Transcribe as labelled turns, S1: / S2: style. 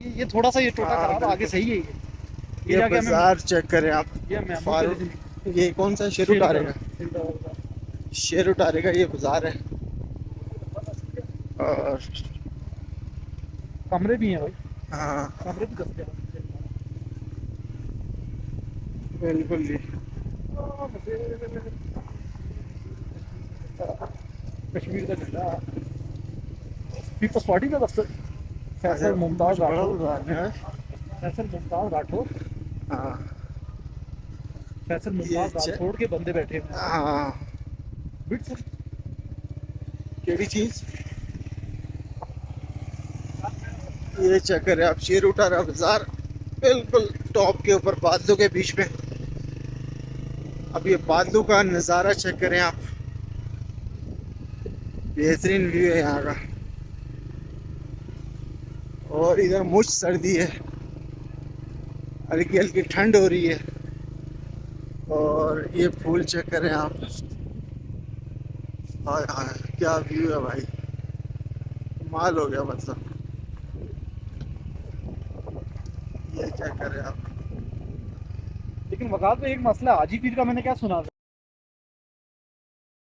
S1: ये थोड़ा सा ये टोटा
S2: हाँ
S1: खराब, आगे
S2: बिल्कुल।
S1: सही है ये
S2: ये
S1: जाके हमें
S2: बाजार चेक करें आप।
S1: ये मेमो के
S2: फारूक,
S1: लिए
S2: ये कौन सा शेर
S1: शेर
S2: उठारे
S1: का
S2: का?
S1: शेर का
S2: शेर उठारे का ये बाजार है। और
S1: कमरे भी हैं भाई,
S2: हाँ
S1: कमरे भी दस्तियाब
S2: बिल्कुल जी।
S1: हैं। कश्मीर का झंडा पीपल्स पार्टी का दफ्तर,
S2: अच्छा,
S1: फैसल
S2: कुछ
S1: मुमताज
S2: बड़ा
S1: राठौर,
S2: बाजार है।
S1: फैसल मुमताज राठौर,
S2: हाँ
S1: फैसल
S2: ये
S1: मुमताज राठौर के बंदे बैठे हुए हैं।
S2: हाँ।
S1: बिट्स
S2: केड़ी चीज? ये चेक करें आप, शेर उठारा बाजार, बिल्कुल टॉप के ऊपर बादलों के बीच में। अब ये बादलों का नज़ारा चेक करें आप, बेहतरीन व्यू है यहाँ का। और इधर मुझ सर्दी है, हल्की हल्की ठंड हो रही है। और ये फूल चेक करें आप, हाय हाय क्या व्यू है भाई, कमाल हो गया मतलब। ये क्या करें आप।
S1: लेकिन वकात में एक मसला, हाजी पीर का मैंने क्या सुना था